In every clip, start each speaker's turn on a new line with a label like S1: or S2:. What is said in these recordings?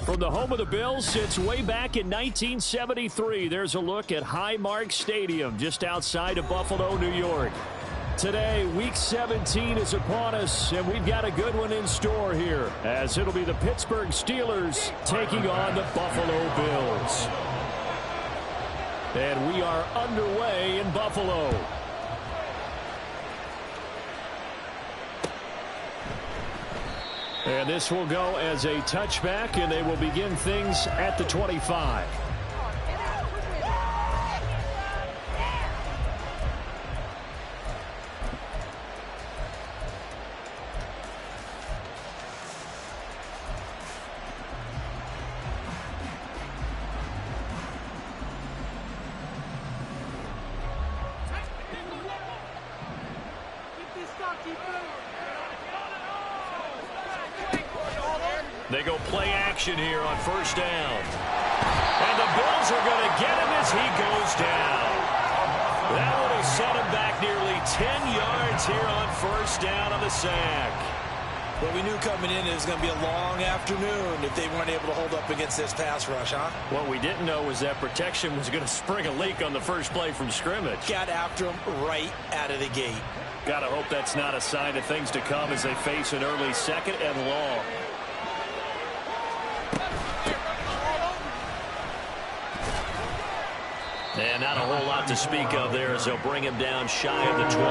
S1: From the home of the Bills since way back in 1973, there's a look at Highmark Stadium just outside of Buffalo, New York. Today, Week 17 is upon us, and we've got a good one in store here, as it'll be the Pittsburgh Steelers taking on the Buffalo Bills. And we are underway in Buffalo. And this will go as a touchback, and they will begin things at the 25. They go play action here on first down. And the Bills are going to get him as he goes down. That would have set him back nearly 10 yards here on first down on the sack.
S2: Well, we knew coming in it was going to be a long afternoon if they weren't able to hold up against this pass rush, huh?
S1: What we didn't know was that protection was going to spring a leak on the first play from scrimmage.
S2: Got after him right out of the gate.
S1: Got to hope that's not a sign of things to come as they face an early second and long. And not a whole lot to speak of there as they'll bring him down shy of the 20.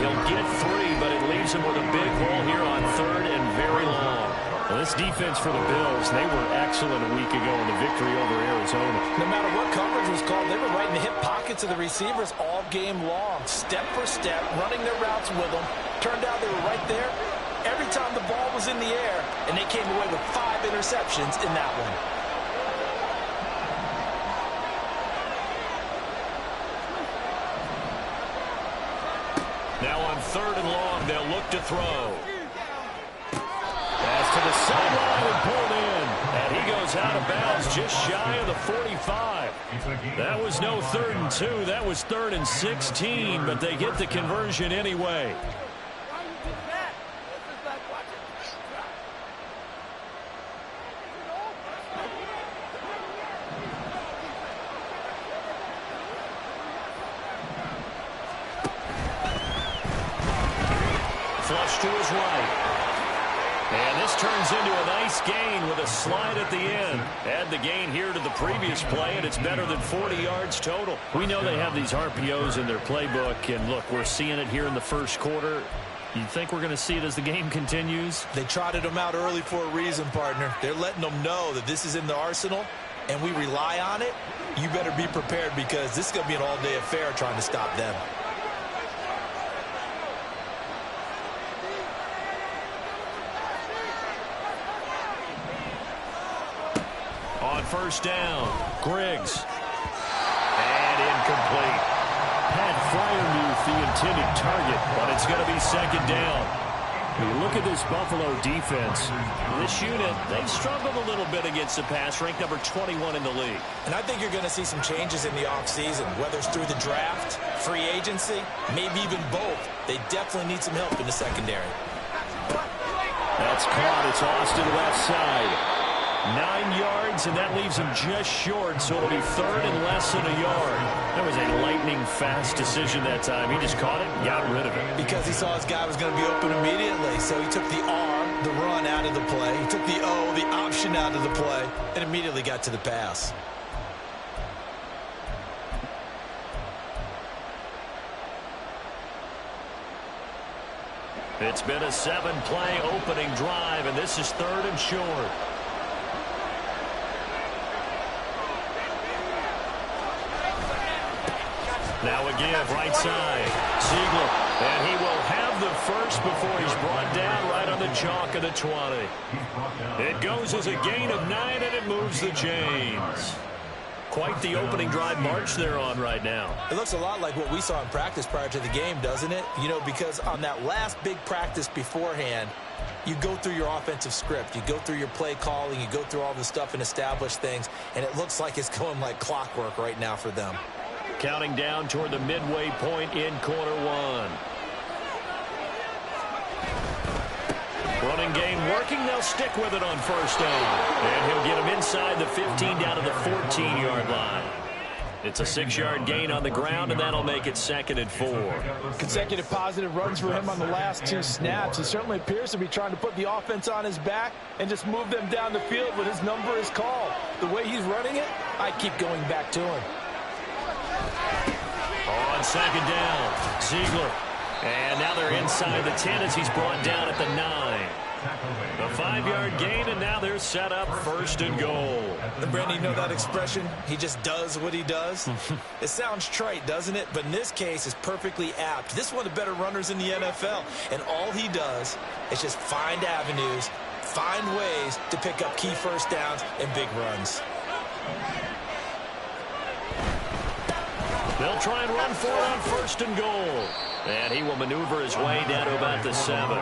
S1: He'll get 3, but it leaves him with a big hole here on third and very long. Well, this defense for the Bills, they were excellent a week ago in the victory over Arizona.
S2: No matter what coverage was called, they were right in the hip pockets of the receivers all game long. Step for step, running their routes with them. Turned out they were right there every time the ball was in the air, and they came away with 5 interceptions in that one.
S1: Now on third and long, they'll look to throw. Pass to the sideline and pulled in. And he goes out of bounds just shy of the 45. That was no 3rd and 2. That was 3rd and 16, but they get the conversion anyway. Flush to his right. And this turns into a nice gain with a slide at the end. Add the gain here to the previous play, and it's better than 40 yards total. We know they have these RPOs in their playbook, and look, we're seeing it here in the first quarter. You think we're going to see it as the game continues?
S2: They trotted them out early for a reason, partner. They're letting them know that this is in the arsenal, and we rely on it. You better be prepared because this is going to be an all-day affair trying to stop them.
S1: On first down, Griggs. And incomplete. Pat Freiermuth the intended target, but it's going to be second down. When you look at this Buffalo defense, this unit, they've struggled a little bit against the pass, ranked number 21 in the league.
S2: And I think you're going to see some changes in the offseason, whether it's through the draft, free agency, maybe even both. They definitely need some help in the secondary.
S1: That's caught. It's Austin left side. 9 yards, and that leaves him just short, so it'll be 3rd and less than a yard. That was a lightning-fast decision that time. He just caught it and got rid of it.
S2: Because he saw his guy was going to be open immediately, so he took the R, the run, out of the play. He took the O, the option, out of the play, and immediately got to the pass.
S1: It's been a 7-play opening drive, and this is 3rd and short. Now again, right side, Ziegler, and he will have the first before he's brought down right on the chalk of the 20. It goes as a gain of 9, and it moves the chains. Quite the opening drive march they're on right now.
S2: It looks a lot like what we saw in practice prior to the game, doesn't it? You know, because on that last big practice beforehand, you go through your offensive script, you go through your play calling, you go through all the stuff and establish things, and it looks like it's going like clockwork right now for them.
S1: Counting down toward the midway point in quarter one. Running game working. They'll stick with it on first down. And he'll get him inside the 15 down to the 14-yard line. It's a 6-yard gain on the ground, and that'll make it 2nd and 4.
S2: Consecutive positive runs for him on the last 2 snaps. He certainly appears to be trying to put the offense on his back and just move them down the field when his number is called. The way he's running it, I keep going back to him.
S1: On 2nd down, Ziegler. And now they're inside the 10 as he's brought down at the 9. A 5-yard gain, and now they're set up 1st and goal.
S2: And Brandon, you know that expression? He just does what he does. It sounds trite, doesn't it? But in this case, it's perfectly apt. This is one of the better runners in the NFL. And all he does is just find avenues, find ways to pick up key first downs and big runs.
S1: They'll try and run for it on 1st and goal. And he will maneuver his way down to about the 7.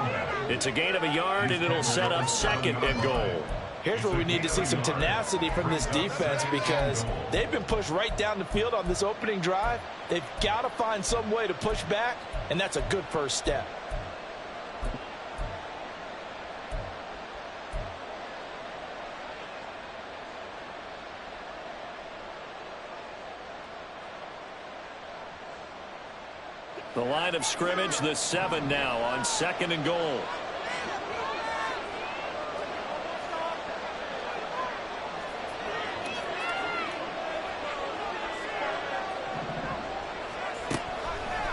S1: It's a gain of a yard, and it'll set up 2nd and goal.
S2: Here's where we need to see some tenacity from this defense because they've been pushed right down the field on this opening drive. They've got to find some way to push back, and that's a good first step.
S1: The line of scrimmage, the 7 now on 2nd and goal.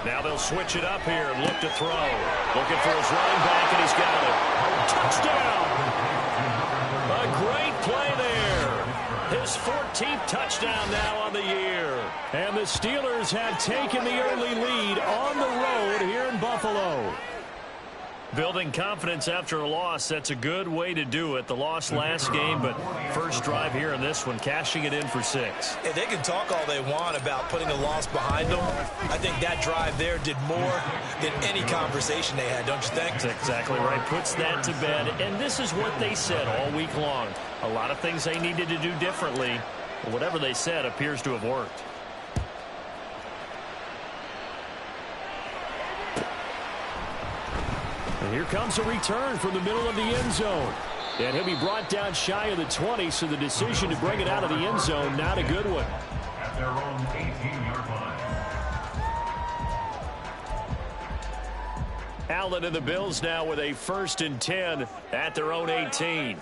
S1: Now they'll switch it up here and look to throw. Looking for his running back, and he's got it. Touchdown! A great play there. His 14th touchdown now on the year. And the Steelers have taken the early lead on the road here in Buffalo. Building confidence after a loss, that's a good way to do it. The loss last game, but first drive here in this one, cashing it in for 6.
S2: And they can talk all they want about putting a loss behind them. I think that drive there did more than any conversation they had, don't you think?
S1: That's exactly right. Puts that to bed. And this is what they said all week long. A lot of things they needed to do differently. Whatever they said appears to have worked. And here comes a return from the middle of the end zone. And he'll be brought down shy of the 20, so the decision to bring it out of the end zone, not a good one.
S3: At their own 18-yard line.
S1: Allen and the Bills now with a 1st and 10 at their own 18.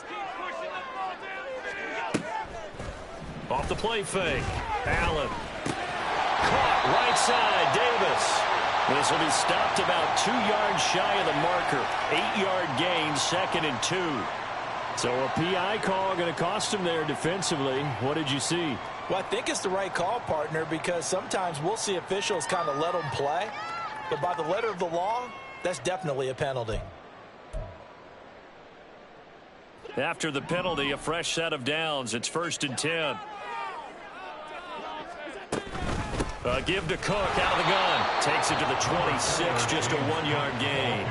S1: Off the play fake. Allen. Caught right side. Davis. This will be stopped about 2 yards shy of the marker. 8-yard gain, 2nd and 2. So a PI call going to cost him there defensively. What did you see?
S2: Well, I think it's the right call, partner, because sometimes we'll see officials kind of let them play. But by the letter of the law, that's definitely a penalty.
S1: After the penalty, a fresh set of downs. It's 1st and 10. Give to Cook out of the gun. Takes it to the 26, just a 1-yard gain.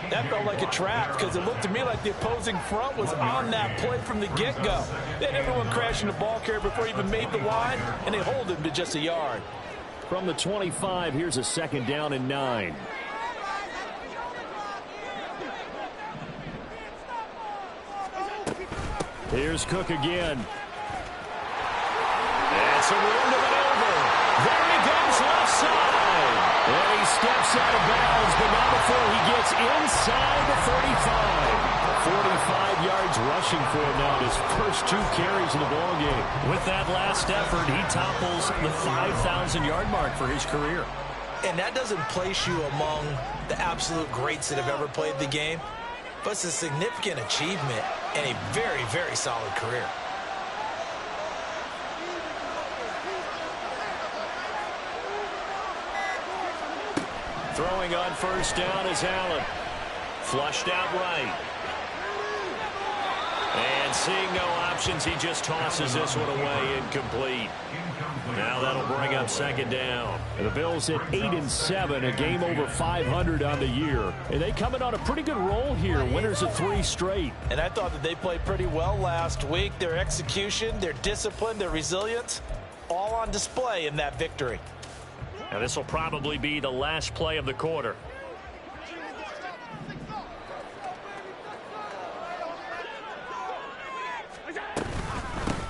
S2: That felt like a trap because it looked to me like the opposing front was on that play from the get-go. They had everyone crashing the ball carrier before he even made the line, and they hold him to just a yard.
S1: From the 25, here's a 2nd down and 9. Here's Cook again. That's a room to maneuver. There he goes left side. And he steps out of bounds, but not before he gets inside the 35. 45 yards rushing for him now in his first 2 carries in the ballgame. With that last effort, he topples the 5,000-yard mark for his career.
S2: And that doesn't place you among the absolute greats that have ever played the game, but it's a significant achievement and a very, very solid career.
S1: Throwing on 1st down is Allen. Flushed out right. And seeing no options, he just tosses this one away, incomplete. Now that'll bring up 2nd down. And the Bills at 8 and 7, a game over 500 on the year. And they come in on a pretty good roll here, winners of 3 straight.
S2: And I thought that they played pretty well last week. Their execution, their discipline, their resilience, all on display in that victory.
S1: Now this will probably be the last play of the quarter.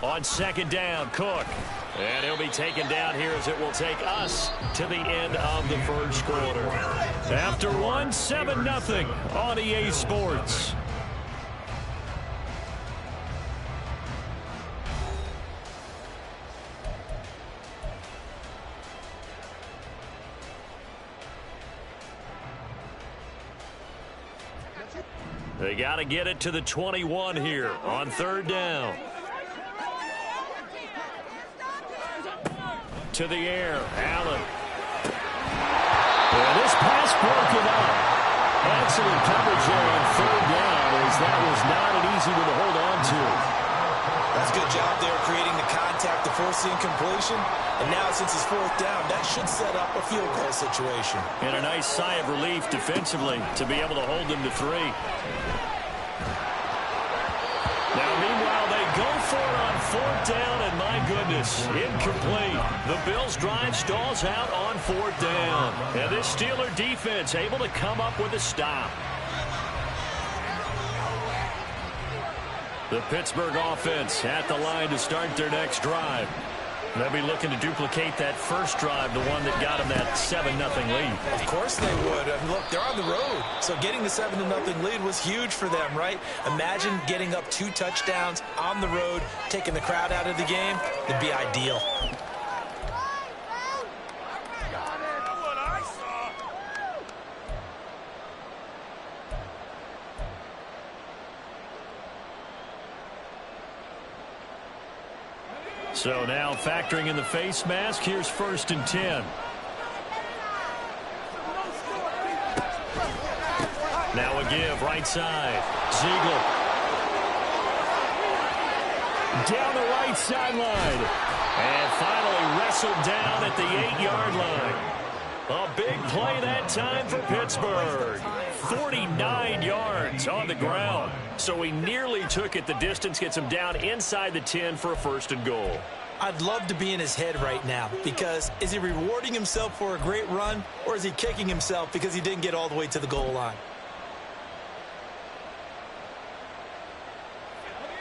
S1: On second down, Cook. And he'll be taken down here as it will take us to the end of the first quarter. After one, 7-0 on EA Sports. They got to get it to the 21 here on third down. To the air, Allen. And this pass broken up. Excellent coverage there on third down, as that was not an easy one to hold on to.
S2: That's a good job there creating the contact to force the incompletion. And now since it's fourth down, that should set up a field goal situation.
S1: And a nice sigh of relief defensively to be able to hold them to 3. Now, meanwhile, they go for it on fourth down, and my goodness, incomplete. The Bills' drive stalls out on fourth down. And this Steeler defense able to come up with a stop. The Pittsburgh offense at the line to start their next drive. They'll be looking to duplicate that first drive, the one that got them that 7-0 lead.
S2: Of course they would. I mean, look, they're on the road. So getting the 7-0 lead was huge for them, right? Imagine getting up 2 touchdowns on the road, taking the crowd out of the game. It'd be ideal.
S1: So now factoring in the face mask, here's 1st and 10. Now a give, right side. Ziegler. Down the right sideline. And finally wrestled down at the 8-yard line. A big play that time for Pittsburgh. 49 yards on the ground. So he nearly took it the distance, gets him down inside the 10 for a 1st and goal.
S2: I'd love to be in his head right now, because is he rewarding himself for a great run, or is he kicking himself because he didn't get all the way to the goal line?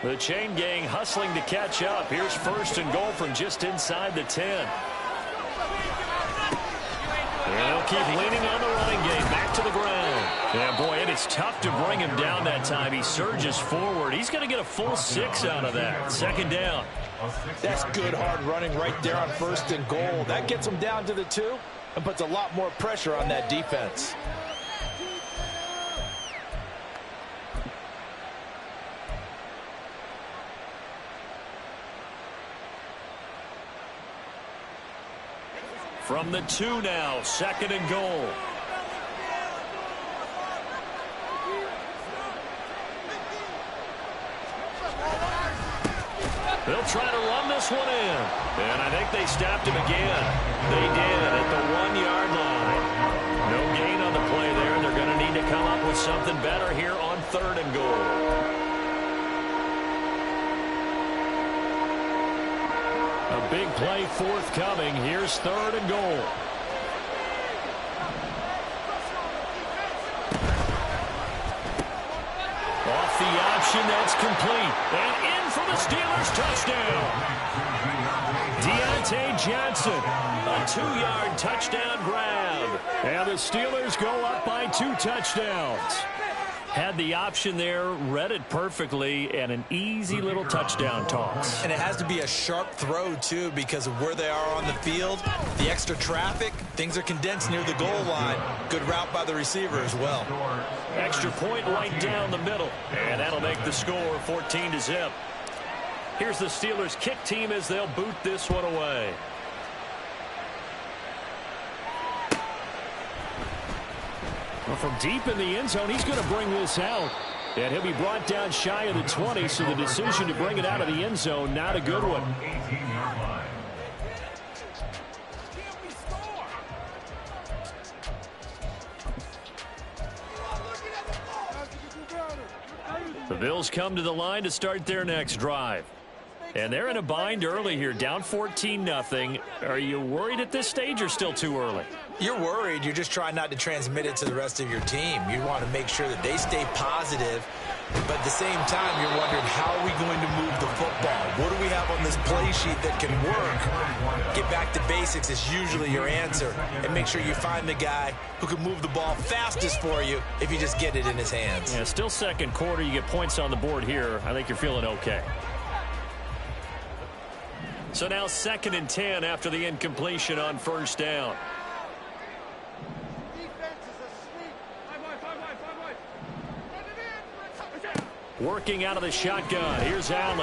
S1: The chain gang hustling to catch up. Here's 1st and goal from just inside the 10. And they'll keep leaning on the running game. Back to the ground. Yeah, boy, and it's tough to bring him down that time. He surges forward. He's going to get a full 6 out of that. 2nd down.
S2: That's good hard running right there on 1st and goal. That gets him down to the 2 and puts a lot more pressure on that defense.
S1: From the 2 now, 2nd and goal. They'll try to run this one in. And I think they stopped him again. They did at the 1-yard line. No gain on the play there. They're going to need to come up with something better here on 3rd and goal. A big play forthcoming. Here's 3rd and goal. Off the option, that's complete. And in for the Steelers touchdown. Deontay Johnson, a 2-yard touchdown grab. And the Steelers go up by 2 touchdowns. Had the option there, read it perfectly, and an easy little touchdown toss.
S2: And it has to be a sharp throw, too, because of where they are on the field. The extra traffic, things are condensed near the goal line. Good route by the receiver as well.
S1: Extra point right down the middle. And that'll make the score 14-0. Here's the Steelers kick team as they'll boot this one away. Well, from deep in the end zone, he's going to bring this out. And he'll be brought down shy of the 20, so the decision to bring it out of the end zone, not a good one.
S3: 18-yard line.
S1: The Bills come to the line to start their next drive. And they're in a bind early here, down 14-0. Are you worried at this stage or still too early?
S2: You're worried. You're just trying not to transmit it to the rest of your team. You want to make sure that they stay positive, but at the same time, you're wondering, how are we going to move the football? What do we have on this play sheet that can work? Get back to basics is usually your answer, and make sure you find the guy who can move the ball fastest for you if you just get it in his hands.
S1: Yeah, still second quarter. You get points on the board here. I think you're feeling okay. So now 2nd and 10 after the incompletion on first down. Working out of the shotgun. Here's Allen.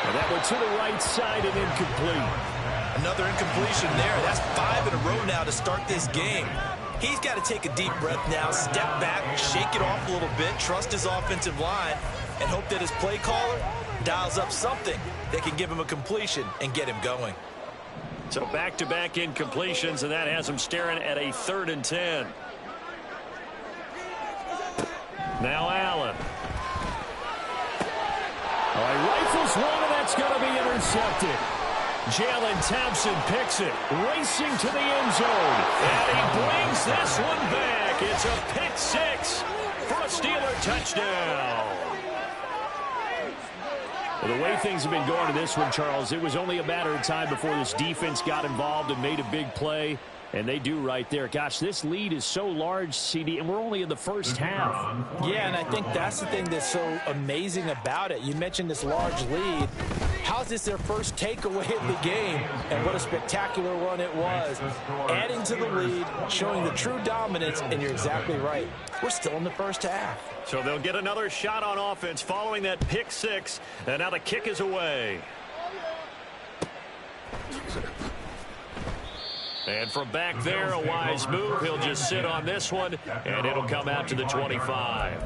S1: And that one to the right side and incomplete.
S2: Another incompletion there. That's 5 in a row now to start this game. He's got to take a deep breath now, step back, shake it off a little bit, trust his offensive line, and hope that his play caller dials up something that can give him a completion and get him going.
S1: So back-to-back incompletions, and that has him staring at a 3rd and 10. Now Allen. All right, rifles one, and that's going to be intercepted. Jalen Thompson picks it, racing to the end zone. And he brings this one back. It's a pick 6 for a Steeler touchdown. Well, the way things have been going to this one, Charles, it was only a matter of time before this defense got involved and made a big play. And they do right there. Gosh, this lead is so large, CD, and we're only in the first half.
S2: Yeah, and I think that's the thing that's so amazing about it. You mentioned this large lead. How's this their first takeaway in the game? And what a spectacular run it was. Adding to the lead, showing the true dominance, and you're exactly right. We're still in the first half.
S1: So they'll get another shot on offense following that pick 6, and now the kick is away. And from back there, a wise move. He'll just sit on this one, and it'll come out to the 25.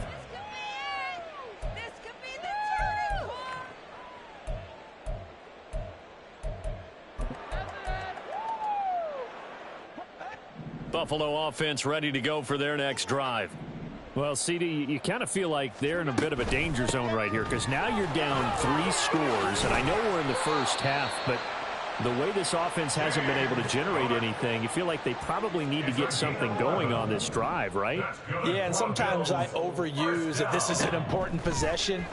S1: Buffalo offense ready to go for their next drive. Well, CD, you kind of feel like they're in a bit of a danger zone right here, because now you're down 3 scores, and I know we're in the first half, but the way this offense hasn't been able to generate anything, you feel like they probably need to get something going on this drive, right?
S2: Yeah, and sometimes I overuse that this is an important possession.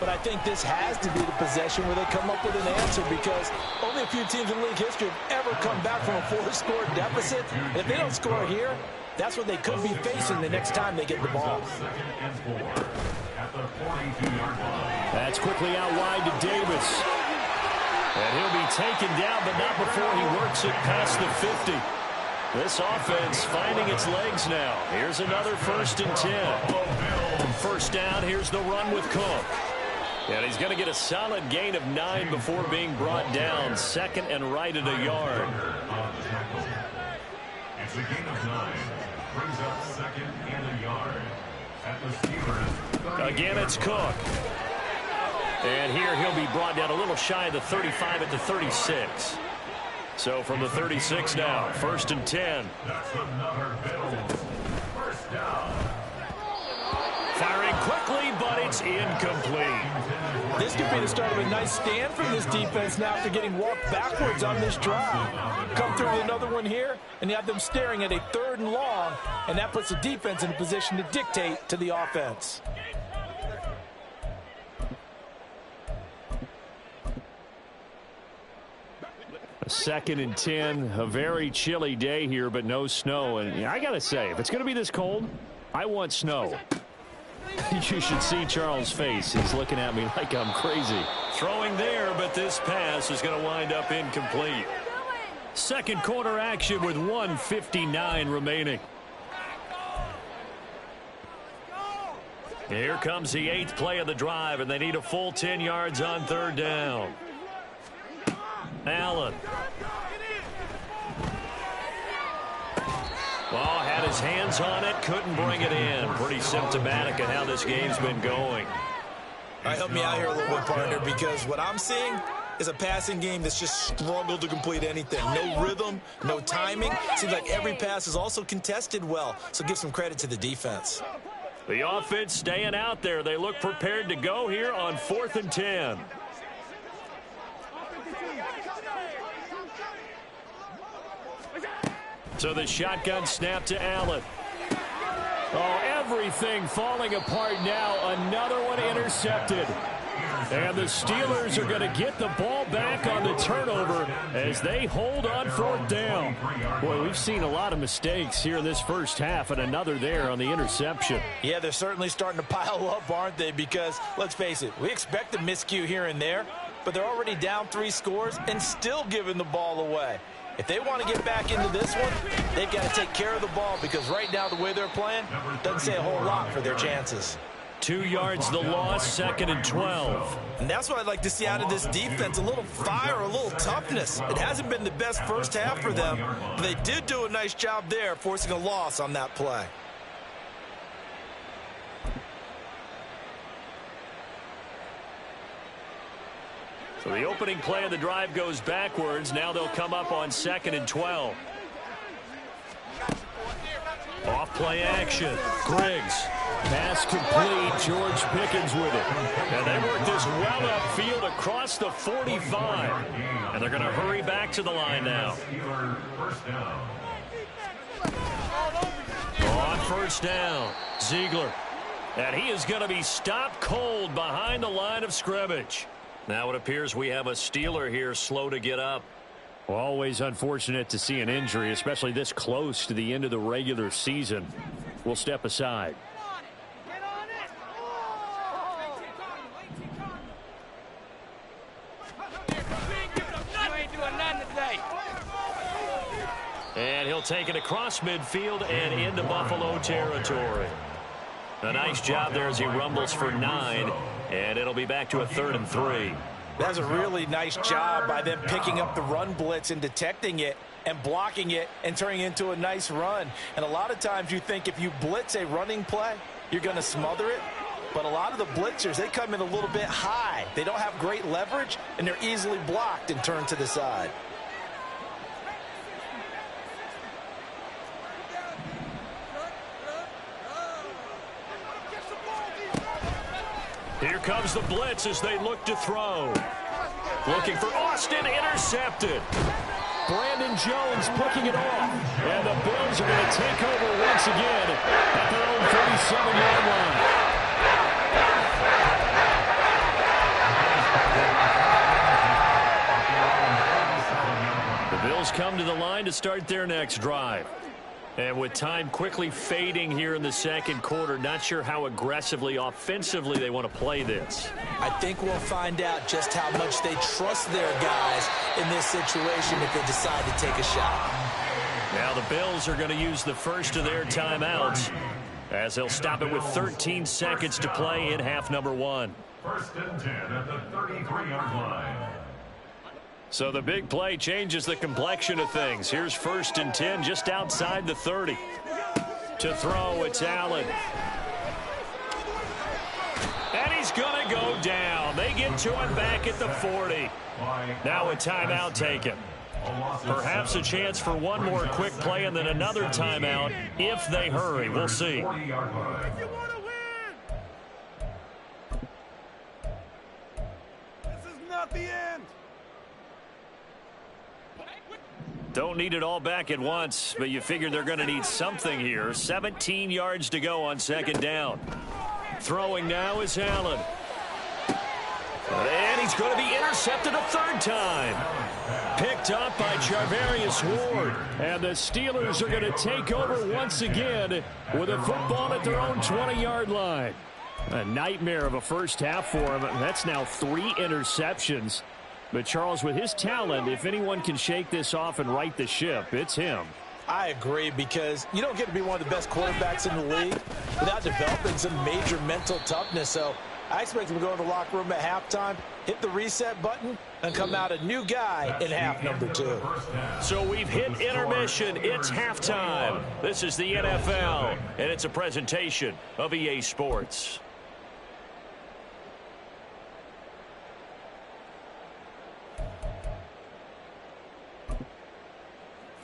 S2: But I think this has to be the possession where they come up with an answer, because only a few teams in league history have ever come back from a 4-score deficit. And if they don't score here, that's what they could be facing the next time they get the ball.
S1: That's quickly out wide to Davis. And he'll be taken down, but not before he works it past the 50. This offense finding its legs now. Here's another 1st and 10. First down, here's the run with Cook. And he's going to get a solid gain of 9 before being brought down. 2nd and right at a yard.
S3: It's a gain of 9. Brings up 2nd and a yard. At the Steelers.
S1: Again, it's Cook. And here he'll be brought down a little shy of the 35 at the 36. So from the 36 now, 1st and 10.
S3: That's another Bills. First down.
S1: Firing quickly, but it's incomplete.
S2: This could be the start of a nice stand from this defense now after getting walked backwards on this drive. Come through with another one here, and you have them staring at a 3rd and long, and that puts the defense in a position to dictate to the offense.
S1: A 2nd and 10, a very chilly day here, but no snow. And I got to say, if it's going to be this cold, I want snow. You should see Charles' face. He's looking at me like I'm crazy. Throwing there, but this pass is going to wind up incomplete. Second quarter action with 1:59 remaining. Here comes the 8th play of the drive, and they need a full 10 yards on 3rd down. Allen. Well, had his hands on it, couldn't bring it in. Pretty symptomatic of how this game's been going.
S2: All right, help me out here a little bit, partner, because what I'm seeing is a passing game that's just struggled to complete anything. No rhythm, no timing. Seems like every pass is also contested well, so give some credit to the defense.
S1: The offense staying out there. They look prepared to go here on 4th and 10. So the shotgun snap to Allen. Oh, everything falling apart now. Another one intercepted. And the Steelers are going to get the ball back on the turnover as they hold on 4th down. Boy, we've seen a lot of mistakes here in this first half, and another there on the interception.
S2: Yeah, they're certainly starting to pile up, aren't they? Because, let's face it, we expect a miscue here and there, but they're already down 3 scores and still giving the ball away. If they want to get back into this one, they've got to take care of the ball because right now the way they're playing doesn't say a whole lot for their chances.
S1: 2 yards the loss, 2nd and 12.
S2: And that's what I'd like to see out of this defense, a little fire, a little toughness. It hasn't been the best first half for them, but they did do a nice job there forcing a loss on that play.
S1: So the opening play of the drive goes backwards. Now they'll come up on 2nd and 12. Off play action. Griggs. Pass complete. George Pickens with it. And they work this well upfield across the 45. And they're going to hurry back to the line now. On 1st down, Ziegler. And he is going to be stopped cold behind the line of scrimmage. Now it appears we have a Steeler here slow to get up. Well, always unfortunate to see an injury, especially this close to the end of the regular season. We'll step aside. And he'll take it across midfield and into Buffalo territory. A nice job there as he rumbles for 9, and it'll be back to a 3rd and 3.
S2: That's a really nice job by them picking up the run blitz and detecting it and blocking it and turning it into a nice run. And a lot of times you think if you blitz a running play, you're going to smother it. But a lot of the blitzers, they come in a little bit high. They don't have great leverage, and they're easily blocked and turned to the side.
S1: Here comes the blitz as they look to throw. Looking for Austin, intercepted. Brandon Jones picking it off. And the Bills are going to take over once again at their own 37-yard line. The Bills come to the line to start their next drive. And with time quickly fading here in the second quarter, not sure how aggressively, offensively they want to play this.
S2: I think we'll find out just how much they trust their guys in this situation if they decide to take a shot.
S1: Now the Bills are going to use the first of their timeouts as they'll stop it with 13 seconds to play in half number 1.
S3: 1st and 10 at the 33-yard line.
S1: So the big play changes the complexion of things. Here's 1st and 10 just outside the 30. To throw, it's Allen. And he's going to go down. They get to him back at the 40. Now a timeout taken. Perhaps a chance for one more quick play and then another timeout if they hurry. We'll see.
S4: This is not the end.
S1: Don't need it all back at once, but you figure they're going to need something here. 17 yards to go on 2nd down. Throwing now is Allen. And he's going to be intercepted a 3rd time. Picked up by Charvarius Ward. And the Steelers are going to take over once again with a football at their own 20-yard line. A nightmare of a first half for him. That's now 3 interceptions. But, Charles, with his talent, if anyone can shake this off and right the ship, it's him.
S2: I agree, because you don't get to be one of the best quarterbacks in the league without developing some major mental toughness. So I expect him to go in the locker room at halftime, hit the reset button, and come out a new guy in half number 2.
S1: So we've hit intermission. It's halftime. This is the NFL, and it's a presentation of EA Sports.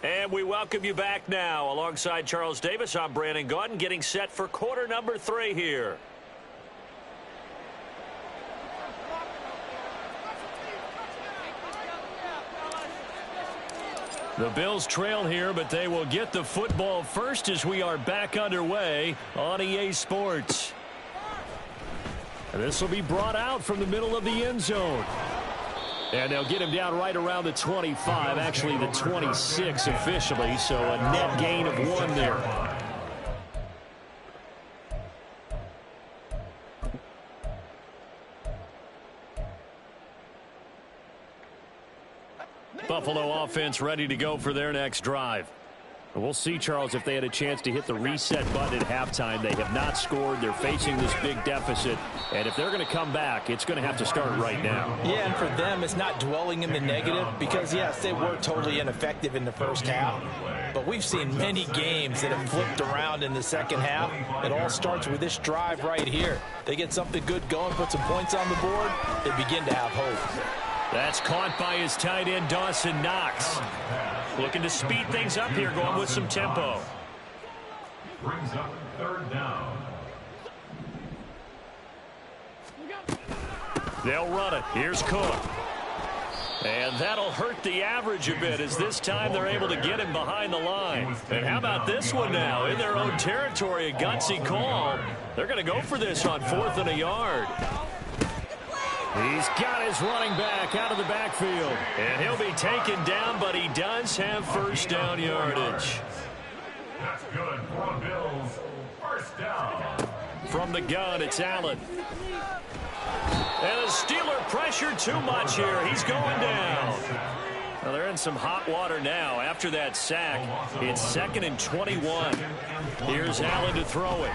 S1: And And we welcome you back now. Alongside Charles Davis, I'm Brandon Gaudin, getting set for quarter number 3 here. The Bills trail here, but they will get the football first as we are back underway on EA Sports. And this will be brought out from the middle of the end zone. And they'll get him down right around the 25, actually the 26 officially, so a net gain of 1 there. Buffalo offense ready to go for their next drive. We'll see, Charles, if they had a chance to hit the reset button at halftime. They have not scored. They're facing this big deficit. And if they're going to come back, it's going to have to start right now.
S2: Yeah, and for them, it's not dwelling in the negative because, yes, they were totally ineffective in the first half. But we've seen many games that have flipped around in the second half. It all starts with this drive right here. They get something good going, put some points on the board, they begin to have hope.
S1: That's caught by his tight end, Dawson Knox. Looking to speed things up here, going with some tempo.
S3: Brings up 3rd down.
S1: They'll run it. Here's Cook. And that'll hurt the average a bit as this time they're able to get him behind the line. And how about this one now? In their own territory, a gutsy call. They're going to go for this on 4th and a yard. He's got his running back out of the backfield. And he'll be taken down, but he does have first down yardage.
S3: That's good for the Bills. First down.
S1: From the gun, it's Allen. And the Steeler pressure too much here. He's going down. Well, they're in some hot water now after that sack. It's 2nd and 21. Here's Allen to throw it.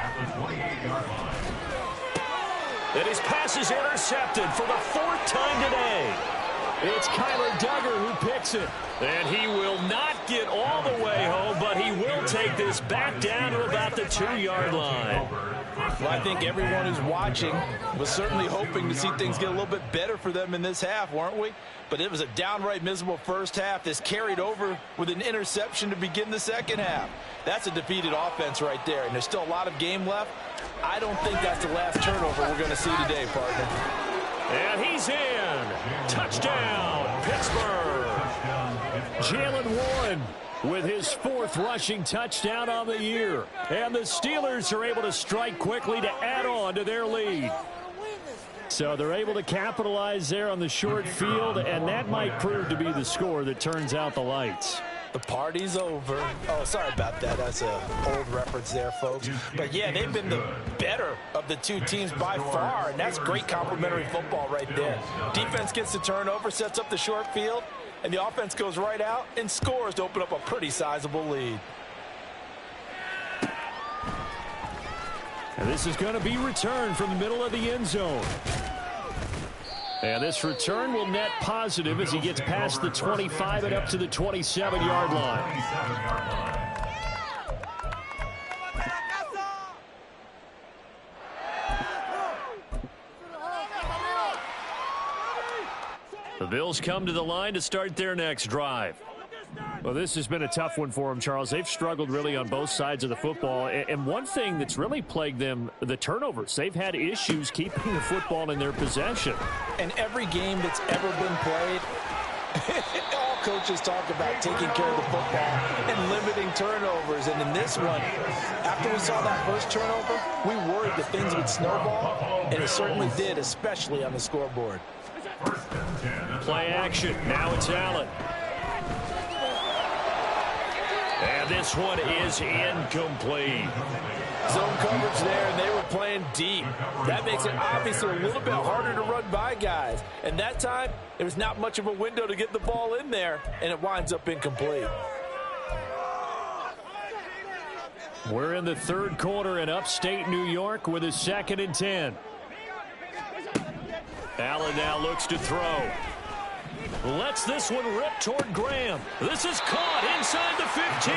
S1: And his pass is intercepted for the 4th time today. It's Kyler Duggar who picks it. And he will not get all the way home, but he will take this back down to about the 2-yard line.
S2: Well, I think everyone who's watching was certainly hoping to see things get a little bit better for them in this half, weren't we? But it was a downright miserable first half. This carried over with an interception to begin the second half. That's a defeated offense right there, and there's still a lot of game left. I don't think that's the last turnover we're going to see today, partner.
S1: And he's in. Touchdown, Pittsburgh. Jalen Warren with his 4th rushing touchdown on the year. And the Steelers are able to strike quickly to add on to their lead. So they're able to capitalize there on the short field, and that might prove to be the score that turns out the lights.
S2: The party's over. Oh, sorry about that. That's an old reference there, folks. But, yeah, they've been the better of the two teams by far, and that's great complimentary football right there. Defense gets the turnover, sets up the short field, and the offense goes right out and scores to open up a pretty sizable lead.
S1: And this is going to be returned from the middle of the end zone. And this return will net positive as he gets past the 25 and up to the 27-yard line. The Bills come to the line to start their next drive. Well, this has been a tough one for them, Charles. They've struggled really on both sides of the football. And one thing that's really plagued them, the turnovers. They've had issues keeping the football in their possession.
S2: And every game that's ever been played, all coaches talk about taking care of the football and limiting turnovers. And in this one, after we saw that first turnover, we worried that things would snowball, and it certainly did, especially on the scoreboard.
S1: Play action. Now it's Allen. And this one is incomplete.
S2: Zone coverage there, and they were playing deep. That makes it obviously a little bit harder to run by guys. And that time, there was not much of a window to get the ball in there, and it winds up incomplete.
S1: We're in the 3rd quarter in upstate New York with a 2nd and 10. Allen now looks to throw. Lets this one rip toward Graham. This is caught inside the 15.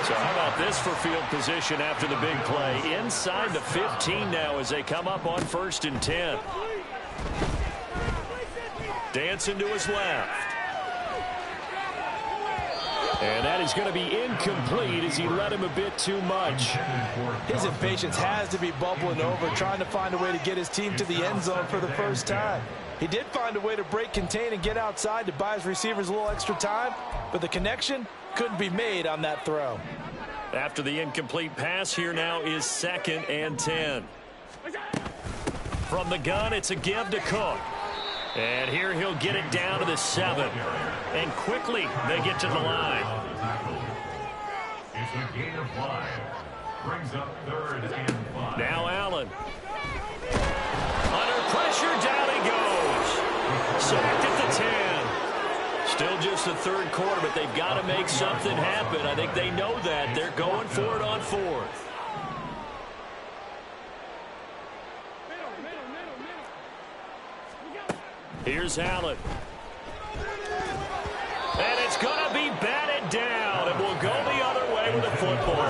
S1: So how about this for field position after the big play? Inside the 15 now as they come up on 1st and 10. Dancing to his left. And that is going to be incomplete as he led him a bit too much.
S2: His impatience has to be bubbling over, trying to find a way to get his team to the end zone for the first time. He did find a way to break contain and get outside to buy his receivers a little extra time, but the connection couldn't be made on that throw.
S1: After the incomplete pass, here now is 2nd and 10. From the gun, it's a give to Cook. And here he'll get it down to the 7. And quickly they get to the line.
S3: It's a gain of 5. Brings up 3rd and 5.
S1: Now Allen. Under pressure, down he goes. Sacked at the 10. Still just the 3rd quarter, but they've got to make something happen. I think they know that. They're going for it on 4th. Here's Allen. And it's going to be batted down. It will go the other way with the football.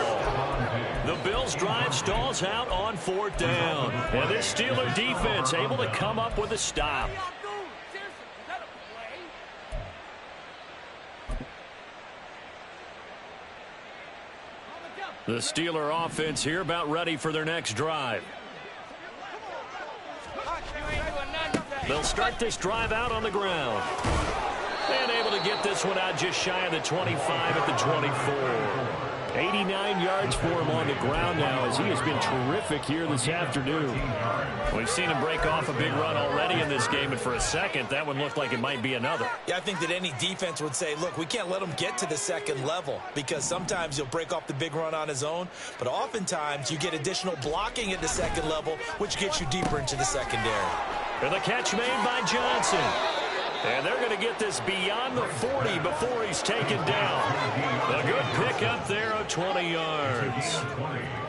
S1: The Bills' drive stalls out on 4th down. And this Steeler defense able to come up with a stop. The Steeler offense here about ready for their next drive. They'll start this drive out on the ground. And able to get this one out just shy of the 25 at the 24. 89 yards for him on the ground now as he has been terrific here this afternoon. We've seen him break off a big run already in this game, and for a second, that one looked like it might be another.
S2: Yeah, I think that any defense would say, look, we can't let him get to the 2nd level because sometimes he'll break off the big run on his own, but oftentimes you get additional blocking at the 2nd level, which gets you deeper into the secondary.
S1: And the catch made by Johnson. And they're going to get this beyond the 40 before he's taken down. A good pick up there of 20 yards.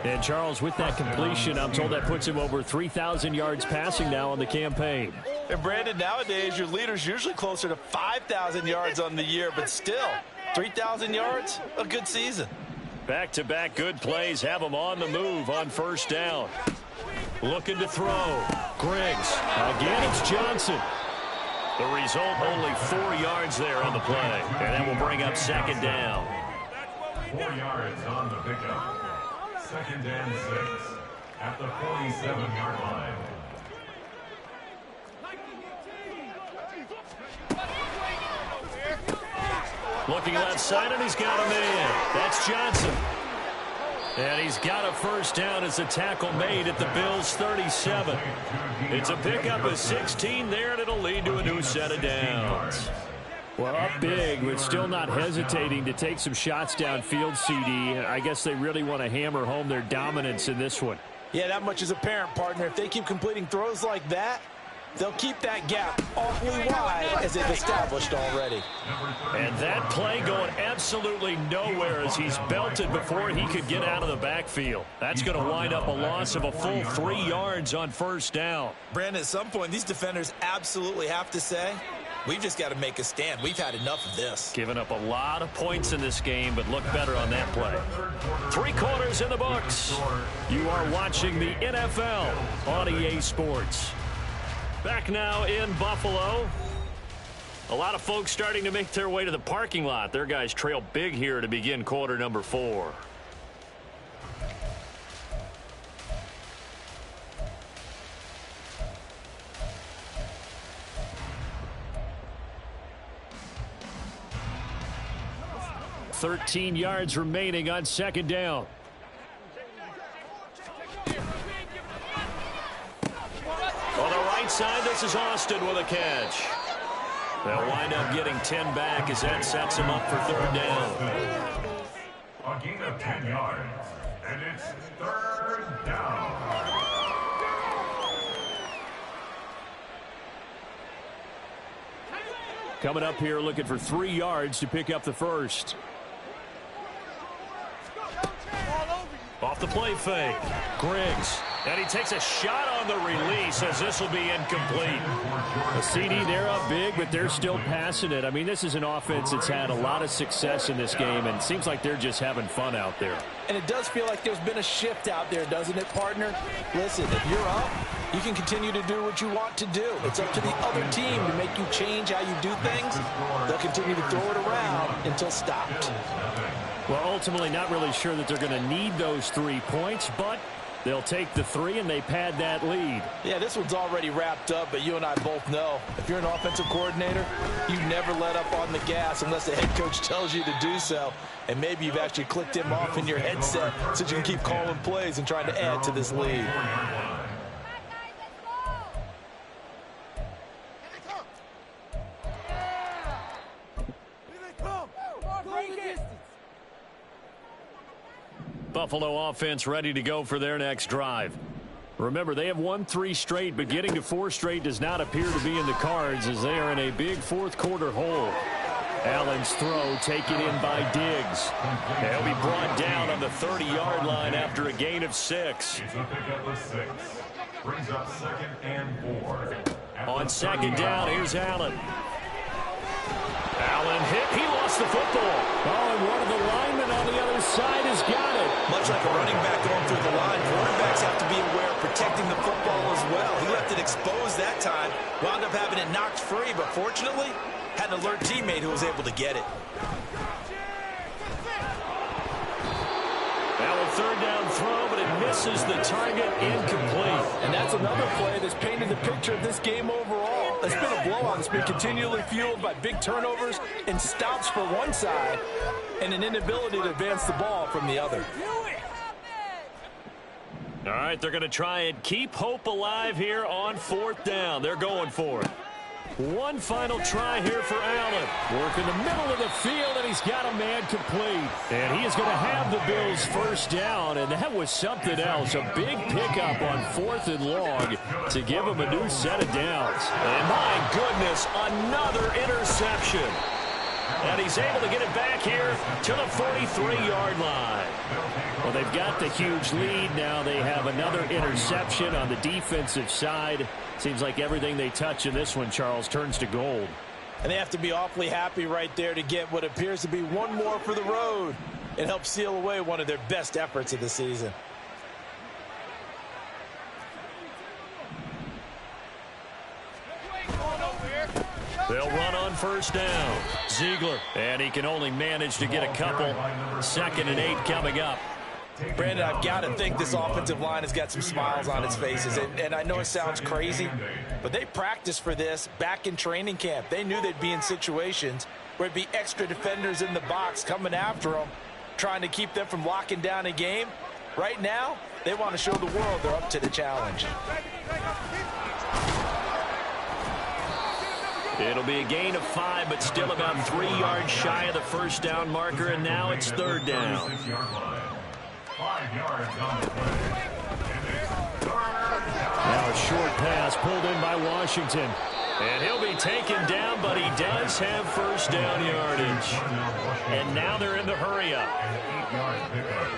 S1: And Charles, with that completion, I'm told that puts him over 3,000 yards passing now on the campaign.
S2: And Brandon, nowadays your leader's usually closer to 5,000 yards on the year, but still, 3,000 yards, a good season.
S1: Back-to-back good plays have him on the move on 1st down. Looking to throw. Griggs. Again, it's Johnson. The result, only 4 yards there on the play. And that will bring up 2nd down.
S3: 4 yards on the pickup. 2nd and 6 at the 47-yard line.
S1: Looking left side, and he's got a man. That's Johnson. And he's got a 1st down as a tackle made at the Bills' 37. It's a pickup of 16 there, and it'll lead to a new set of downs. Well, up big, but still not hesitating to take some shots downfield, CD. I guess they really want to hammer home their dominance in this one.
S2: Yeah, that much is apparent, partner. If they keep completing throws like that, they'll keep that gap awfully wide as they've established already.
S1: And that play going absolutely nowhere as he's belted before he could get out of the backfield. That's going to wind up a loss of a full 3 yards on 1st down.
S2: Brandon, at some point, these defenders absolutely have to say, we've just got to make a stand. We've had enough of this.
S1: Giving up a lot of points in this game, but look better on that play. 3 quarters in the books. You are watching the NFL on EA Sports. Back now in Buffalo. A lot of folks starting to make their way to the parking lot. Their guys trail big here to begin quarter number 4. $13 yards remaining on 2nd down. On the right side, this is Austin with a catch. They'll wind up getting 10 back as that sets him up for 3rd down.
S3: A gain of 10 yards, and it's 3rd down.
S1: Coming up here looking for 3 yards to pick up the 1st. Off the play fake. Griggs. And he takes a shot on the release as this will be incomplete. A CD, they're up big, but they're still passing it. I mean, this is an offense that's had a lot of success in this game, and it seems like they're just having fun out there.
S2: And it does feel like there's been a shift out there, doesn't it, partner? Listen, if you're up, You can continue to do what you want to do. It's up to the other team to make you change how you do things. They'll continue to throw it around until stopped.
S1: Well, ultimately, not really sure that they're going to need those 3 points, but they'll take the 3 and they pad that lead.
S2: Yeah, this one's already wrapped up, but you and I both know if you're an offensive coordinator, you never let up on the gas unless the head coach tells you to do so. And maybe you've actually clicked him off in your headset so you can keep calling plays and trying to add to this lead.
S1: Buffalo offense ready to go for their next drive. Remember, they have won 3 straight, but getting to 4 straight does not appear to be in the cards as they are in a big fourth-quarter hole. Allen's throw taken in by Diggs. He'll be brought down on the 30-yard line after a gain of 6.
S3: It's a pickup of 6. Brings up 2nd and 4.
S1: On 2nd down, here's Allen. Allen hit. He lost the football. Oh, and one of the linemen on the other side has got it.
S2: Much like a running back going through the line, quarterbacks have to be aware of protecting the football as well. He left it exposed that time, wound up having it knocked free, but fortunately, had an alert teammate who was able to get it.
S1: Now a 3rd down throw, but it misses the target, incomplete.
S2: And that's another play that's painted the picture of this game overall. It's been a blowout that's been continually fueled by big turnovers and stops for one side and an inability to advance the ball from the other.
S1: All right, they're going to try and keep hope alive here on 4th down. They're going for it. One final try here for Allen. Work in the middle of the field, and he's got a man complete. And he is going to have the Bills' 1st down, and that was something else. A big pickup on 4th and long to give him a new set of downs. And my goodness, another interception. And he's able to get it back here to the 43-yard line. Well, they've got the huge lead. Now they have another interception on the defensive side. Seems like everything they touch in this one, Charles, turns to gold.
S2: And they have to be awfully happy right there to get what appears to be one more for the road. It helps seal away one of their best efforts of the season.
S1: They'll run on 1st down. Ziegler, and he can only manage to get a couple. 2nd and 8 coming up.
S2: Brandon, I've got to think this offensive line has got some smiles on its faces. And I know it sounds crazy, but they practiced for this back in training camp. They knew they'd be in situations where it'd be extra defenders in the box coming after them, trying to keep them from locking down a game. Right now, they want to show the world they're up to the challenge.
S1: It'll be a gain of 5, but still about 3 yards shy of the 1st down marker, and now it's 3rd down.
S3: 5 yards on the play.
S1: Now a short pass pulled in by Washington. And he'll be taken down, but he does have 1st down yardage. And now they're in the hurry-up.
S3: 8-yard pickup.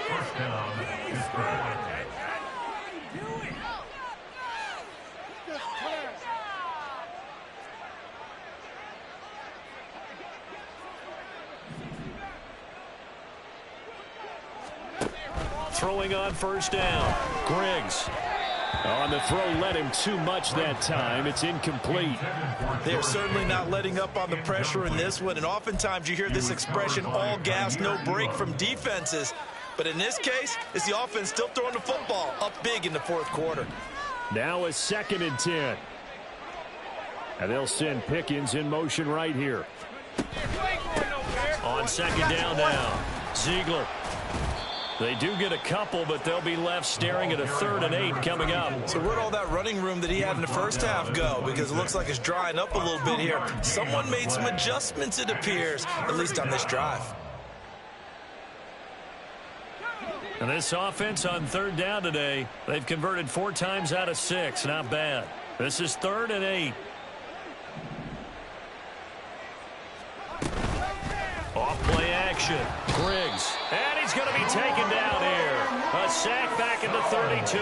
S3: 1st down, Pittsburgh.
S1: Throwing on 1st down. Griggs. On the throw, led him too much that time. It's incomplete.
S2: They're certainly not letting up on the pressure in this one. And oftentimes you hear this expression, all gas, no break from defenses. But in this case, it's the offense still throwing the football up big in the 4th quarter.
S1: Now a 2nd and 10. And they'll send Pickens in motion right here. On 2nd down now. Ziegler. They do get a couple, but they'll be left staring at a 3rd and 8 coming up.
S2: So where'd all that running room that he had in the 1st half go? Because it looks like it's drying up a little bit here. Someone made some adjustments, it appears, at least on this drive.
S1: And this offense on 3rd down today, they've converted 4 times out of 6. Not bad. This is 3rd and 8. Off play action. Griggs. And he's going to be taken down here. A sack back at the 32.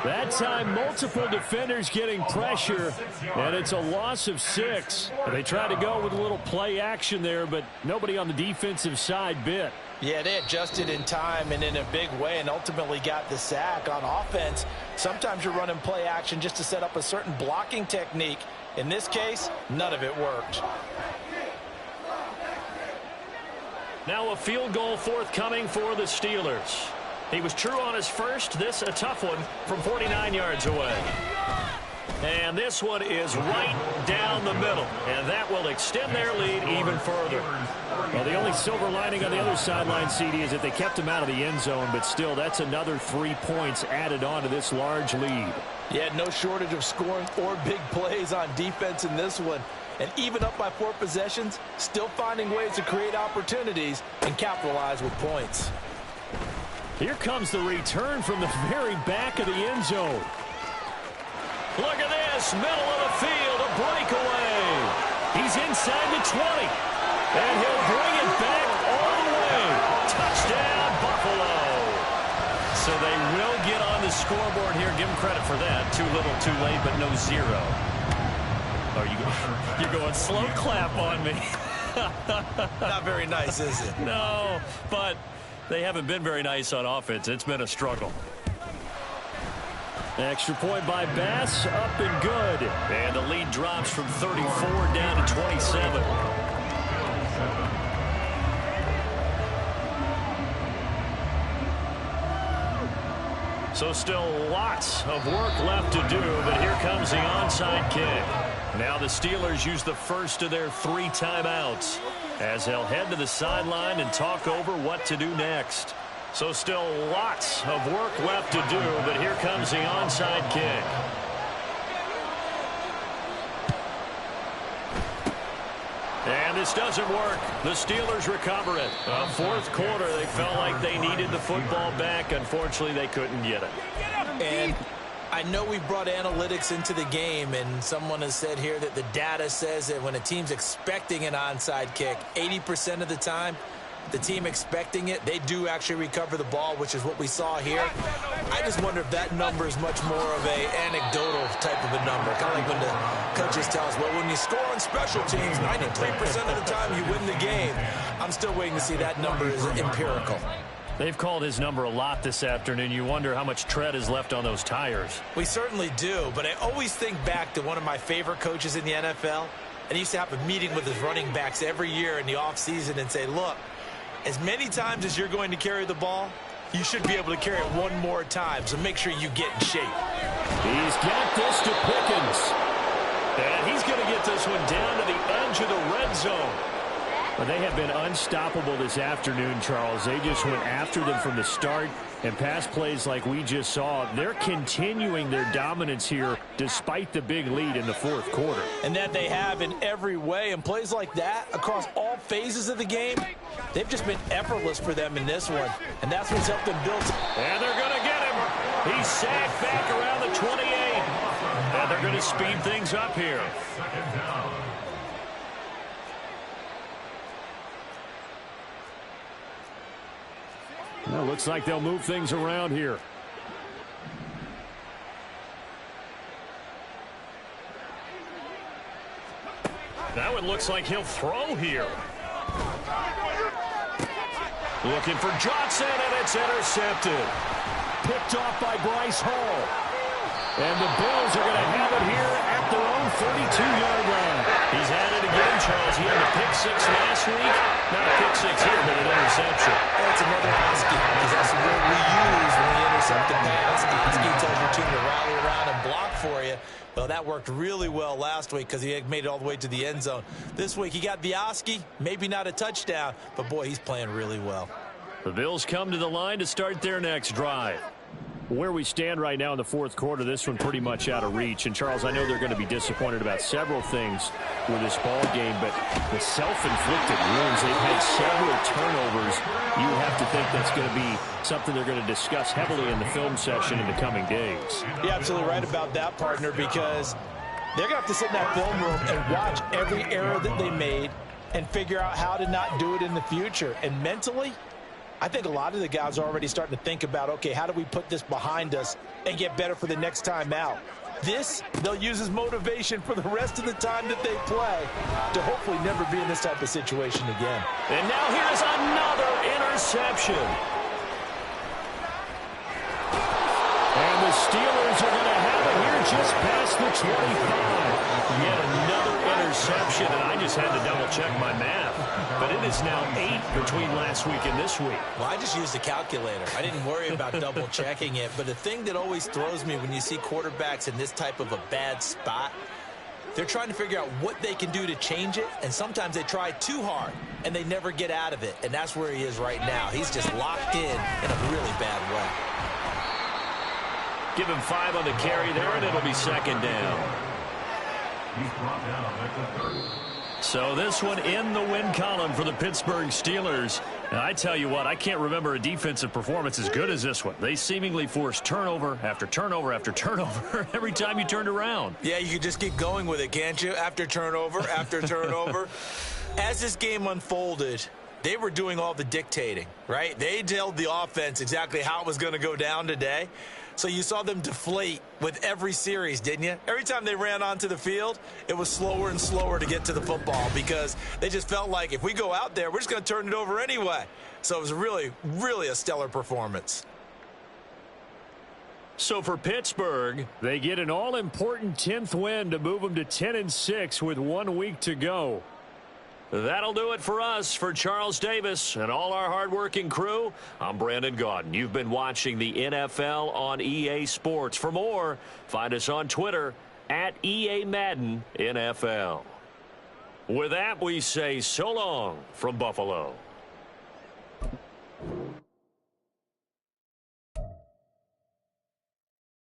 S1: That time, multiple defenders getting pressure, and it's a loss of 6. They tried to go with a little play action there, but nobody on the defensive side bit.
S2: Yeah, they adjusted in time and in a big way and ultimately got the sack on offense. Sometimes you're running play action just to set up a certain blocking technique. In this case, none of it worked.
S1: Now a field goal forthcoming for the Steelers. He was true on his first. This a tough one from 49 yards away. And this one is right down the middle. And that will extend their lead even further.
S5: Well, the only silver lining on the other sideline, CD, is that they kept him out of the end zone. But still, that's another 3 points added on to this large lead.
S2: Yeah, no shortage of scoring or big plays on defense in this one. And even up by 4 possessions, still finding ways to create opportunities and capitalize with points.
S5: Here comes the return from the very back of the end zone.
S1: Look at this, middle of the field, a breakaway. He's inside the 20, and he'll bring it back all the way. Touchdown, Buffalo. So they will get on the scoreboard here. Give them credit for that. Too little, too late, but no zero. Oh, you're going slow clap on me.
S2: Not very nice, is it?
S1: No, but they haven't been very nice on offense. It's been a struggle.
S5: Extra point by Bass, up and good.
S1: And the lead drops from 34 down to 27. So still lots of work left to do, but here comes the onside kick. Now the Steelers use the first of their 3 timeouts as they'll head to the sideline and talk over what to do next. So still lots of work left to do, but here comes the onside kick. And this doesn't work. The Steelers recover it. Fourth quarter, they felt like they needed the football back. Unfortunately, they couldn't get it.
S2: And I know we brought analytics into the game, and someone has said here that the data says that when a team's expecting an onside kick, 80% of the time, the team expecting it, they do actually recover the ball, which is what we saw here. I just wonder if that number is much more of a anecdotal type of a number. Kind of like when the coaches tell us, well, when you score on special teams, 93% of the time you win the game. I'm still waiting to see that number is empirical.
S5: They've called his number a lot this afternoon. You wonder how much tread is left on those tires.
S2: We certainly do, but I always think back to one of my favorite coaches in the NFL, and he used to have a meeting with his running backs every year in the offseason and say, look, as many times as you're going to carry the ball, you should be able to carry it one more time, so make sure you get in shape.
S5: He's got this to Pickens.
S1: And he's going to get this one down to the edge of the red zone.
S5: But they have been unstoppable this afternoon, Charles. They just went after them from the start, and pass plays like we just saw, they're continuing their dominance here despite the big lead in the fourth quarter.
S2: And that they have in every way, and plays like that across all phases of the game, they've just been effortless for them in this one, and that's what's helped them build.
S1: And they're going to get him. He's sacked back around the 28. And they're going to speed things up here.
S5: Well, looks like they'll move things around here.
S1: Now it looks like he'll throw here. Looking for Johnson, and it's intercepted.
S5: Picked off by Bryce Hall. And the Bills are going to have it here at their own 32-yard line.
S1: He's had it again, Charles. He had a pick six last week. Not a pick six here, but an interception.
S2: That's another husky, because that's the word we use when we intercept the pass. The husky tells your team to rally around and block for you. Well, that worked really well last week because he made it all the way to the end zone. This week he got the Oski, maybe not a touchdown, but boy, he's playing really well.
S5: The Bills come to the line to start their next drive. Where we stand right now in the fourth quarter, this one pretty much out of reach. And, Charles, I know they're going to be disappointed about several things with this ball game, but the self-inflicted wounds, they've had several turnovers. You have to think that's going to be something they're going to discuss heavily in the film session in the coming days.
S2: You're absolutely right about that, partner, because they're going to have to sit in that film room and watch every error that they made and figure out how to not do it in the future. And mentally, I think a lot of the guys are already starting to think about, okay, how do we put this behind us and get better for the next time out? This, they'll use as motivation for the rest of the time that they play to hopefully never be in this type of situation again.
S1: And now here's another interception.
S5: And the Steelers are going to have it here just past the 25. Yet another interception, and I just had to double-check my math. But it is now 8 between last week and this week.
S2: Well, I just used a calculator. I didn't worry about double-checking it. But the thing that always throws me when you see quarterbacks in this type of a bad spot, they're trying to figure out what they can do to change it, and sometimes they try too hard, and they never get out of it. And that's where he is right now. He's just locked in a really bad way.
S5: Give him 5 on the carry there, and it'll be second down.
S3: He's brought down at the 30.
S5: So this one in the win column for the Pittsburgh Steelers. And I tell you what, I can't remember a defensive performance as good as this one. They seemingly forced turnover after turnover after turnover every time you turned around.
S2: Yeah, you can just keep going with it, can't you? After turnover, after turnover. As this game unfolded, they were doing all the dictating, right? They told the offense exactly how it was going to go down today. So you saw them deflate with every series, didn't you? Every time they ran onto the field, it was slower and slower to get to the football because they just felt like if we go out there, we're just going to turn it over anyway. So it was really, really a stellar performance.
S5: So for Pittsburgh, they get an all-important 10th win to move them to 10-6 with 1 week to go. That'll do it for us. For Charles Davis and all our hardworking crew, I'm Brandon Gaudin. You've been watching the NFL on EA Sports. For more, find us on Twitter at EA Madden NFL. With that, we say so long from Buffalo.